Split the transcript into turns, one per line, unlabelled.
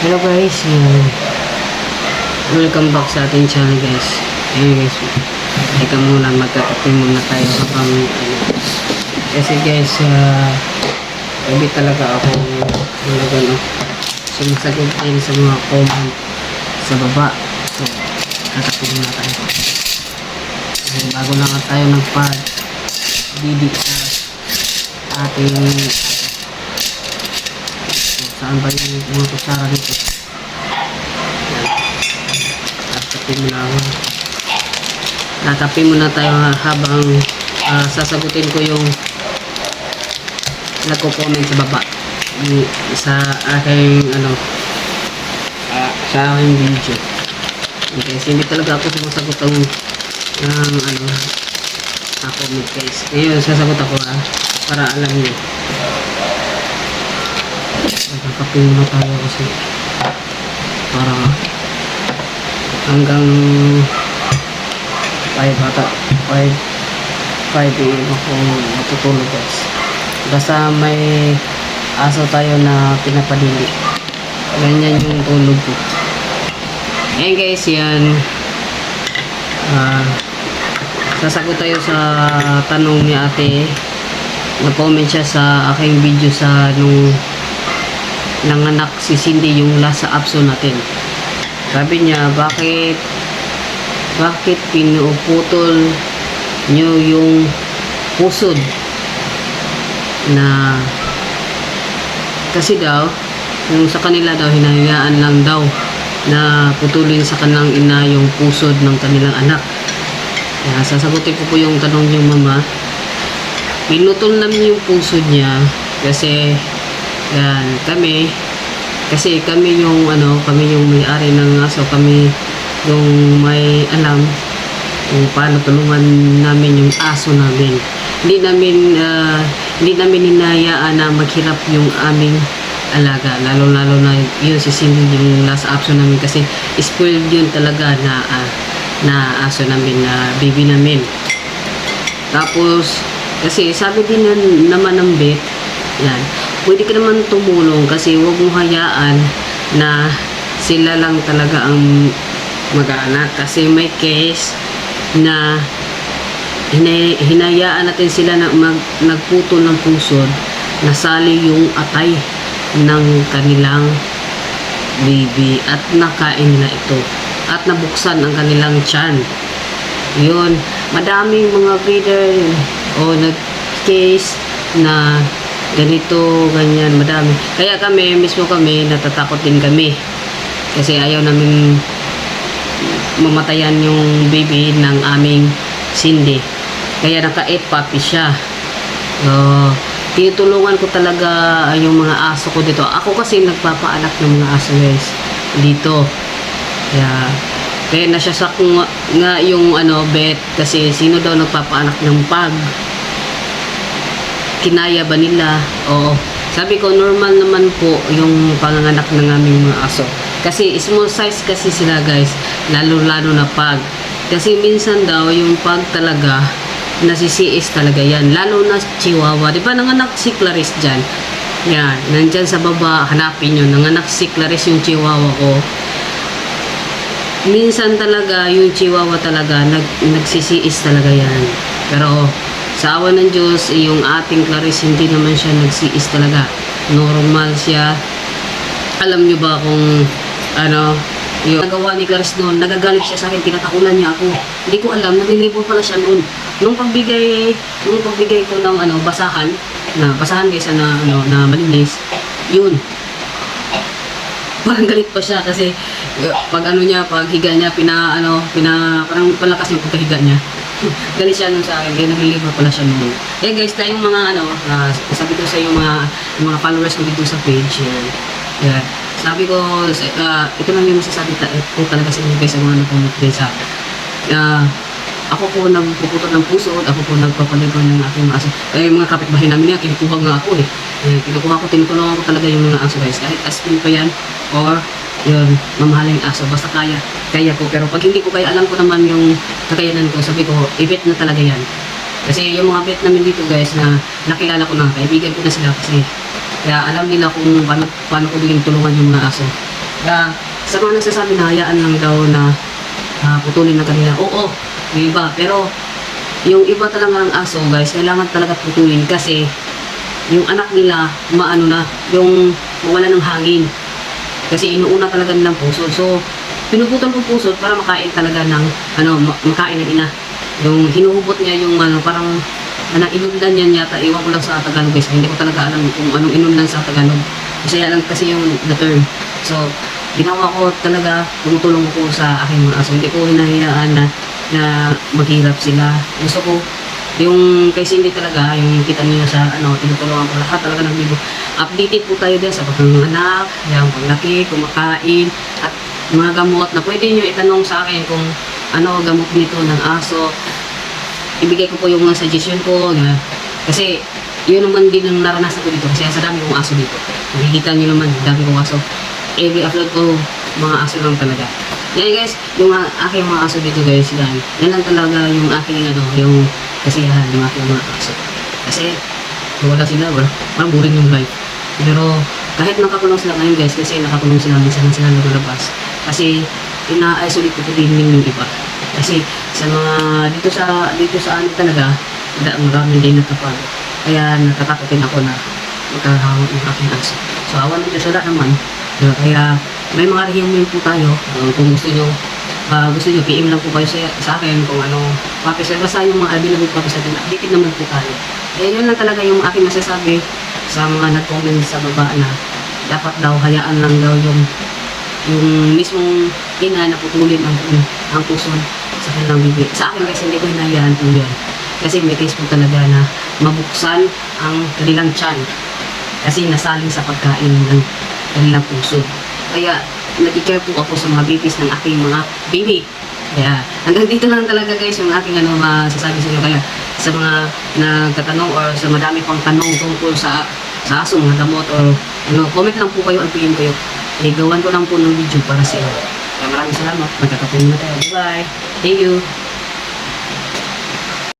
Hello guys, welcome back sa ating channel guys. Ayan guys, teka muna, magkakape muna tayo habang kasi guys, gabi talaga ako sumasagot din sa mga comment sa baba. So, kakape muna tayo. Bago lang tayo nagpag-bidi sa ating saan ba yung mga kutsara dito. Nakape muna tayo habang sasagutin ko yung nagko-comment sa baba sa aking sa aking video. Okay, so hindi talaga ako sumasagot ng comment guys. Ngayon sasagot ako para alam niyo. Nakape muna tayo kasi para hanggang 5 AM ako matutulog guys. Basta may aso tayo na pinapadili. Ganyan yung tulog ko. Ayan guys, yan. Sasagot tayo sa tanong ni ate. Nag-comment siya sa aking video sa nung nanganak si Cindy, yung last sa abso natin. Sabi niya, bakit pinuputol nyo yung pusod na kasi daw yung sa kanila daw hinahayaan lang daw na putulin sa kanang ina yung pusod ng kanilang anak. Sasagutin ko po yung tanong niyo mama. Pinutol namin yung pusod niya kasi yan, kami yung kami yung may-ari ng aso, kami yung may alam kung paano tulungan namin yung aso namin. Hindi namin hinahayaan na maghirap yung aming alaga, lalo na yun si Cindy, yung last aso namin, kasi spoiled yun talaga na aso namin, na baby namin. Tapos kasi sabi din naman ng vet, yan, pwede ka naman tumulong kasi huwag mo hayaan na sila lang talaga ang mag-aanak, kasi may case na hinayaan natin sila na nagputol ng pusod, nasali yung atay ng kanilang baby at nakain nila ito at nabuksan ang kanilang tiyan. Yun, madaming mga breeder nag-case na ganito, ganyan, madami. Kaya kami natatakot din kami kasi ayaw namin mamatayan yung baby ng aming Cindy, kaya naka-8 puppy siya. Tinutulungan ko talaga yung mga aso ko dito. Ako kasi nagpapaanak ng mga aso guys dito, kaya nasyasak nga yung vet, kasi sino daw nagpapaanak ng pag, kinaya ba nila? Oo, sabi ko normal naman po yung panganganak ng aming mga aso, kasi small size kasi sila guys, lalo na pag, kasi minsan daw yung pag talaga nasisiis talaga yan, lalo na Chihuahua. Di ba nanganak si Clarice dyan? Yan, nandyan sa baba, hanapin nyo, nanganak si Clarice yung Chihuahua ko. Minsan talaga yung Chihuahua talaga nagsisiis talaga yan, pero sa awa ng Diyos, yung ating Clarice hindi naman siya nagsiis talaga, normal siya. Alam nyo ba kung yung nagawa ni Clarice noon? Nagagalit siya sa akin, tinatakulan niya ako. Hindi ko alam, naglilibol pala siya noon. Nung pagbigay ko ng basahan guys, na malinis, yun, parang galit pa siya kasi pag pag higa niya, parang palakas yung pagkahiga niya. Galit siya nun sa akin, kaya naglilibol pala siya noon. Kaya guys, tayong mga sabi ko sa yung mga followers ko dito sa page yan. Yeah. Sabi ko, ito lang yung masasabi ko talaga sa inyo guys, sa mga napunod din sa ako po nagpuputol ng pusod, ako po nagpapaligo ng aking mga aso. Kaya yung mga kapitbahay namin niya, kinukuha nga ako kinukuha ko, tinutulungan ko talaga yung mga aso guys, kahit aspin pa yan or yun, mamahaling aso, basta kaya ko. Pero pag hindi ko kaya, alam ko naman yung kakayanan ko, sabi ko, i-vet na talaga yan. Kasi yung mga vet namin dito guys, na nakilala ko na, kaibigan ko na sila, kasi kaya alam nila kung paano ko din tulungan yung mga aso. Sa mga nagsasabi na hayaan lang daw na putulin ng kanila. Oo, yung iba. Pero yung iba talaga ng aso guys, kailangan talaga putulin kasi yung anak nila maano na, yung mawala ng hangin. Kasi inuuna talaga nilang pusod. So, pinuputol ko pusod para makain talaga ng, makain ng ina. Yung hinuhubot niya yung parang, inundan niya yata. Iwan ko lang sa Tagalog guys. Hindi ko talaga alam kung anong inundan sa Tagalog. Kasi alam kasi yung the term. So, ginawa ko talaga, tumutulong ko sa aking mga aso. Hindi ko hinahayaan na maghirap sila. Gusto ko, yung kay Cindy talaga, yung kita niyo sa tinutulungan ko lahat talaga ng bibo. Updated po tayo din sa pagkanganak, yung paglaki, kumakain, at mga gamot na pwede nyo itanong sa akin kung ano gamot nito ng aso. Ibigay ko po yung mga suggestion ko. Kasi yun naman din ang naranasan ko dito. Kasi sa dami kong aso dito. Nakikita nyo naman, dami kong aso. Every upload ko, mga aso lang talaga. Yan guys, yung aking mga aso dito guys, yan lang talaga yung aking yung kasiyahan ng aking mga aso. Kasi wala sila, parang boring yung life. Pero kahit nakakulong sila ngayon guys, kasi nakakulong sila, minsan lang sila lumalabas. Kasi ina-isolate ko din yung iba. Kasi sa mga dito sa ano talaga, marami din nakapag. Kaya natatakot din ako na magkahawak ng aking aso. So awan ng Diyos wala naman. Kaya may mga reunion po tayo. Kung gusto nyo, PM lang po kayo sa akin kung ano, papis. Basta yung mga available papis natin, updated naman po tayo. Kaya yun lang talaga yung aking masasabi sa mga nag-comment sa baba na dapat daw, hayaan lang daw yung mismong ina na putulin ang puson sa kanilang bibi. Sa akin guys, hindi ko hinahayaan po yun. Kasi may case po talaga na mabuksan ang kanilang tiyan. Kasi nasaling sa pagkain ng kanilang puso. Kaya, nag-care po ako sa mga babies ng aking mga baby. Kaya, hanggang dito lang talaga guys yung aking masasabi sa inyo. Kaya, sa mga nagtatanong or sa madami pang tanong tungkol sa aso, mga gamot or comment lang po kayo at PM kayo. Gawan ko lang po ng video para sa inyo. Kaya maraming salamat. Magkakapunin na tayo. Bye-bye. Thank you.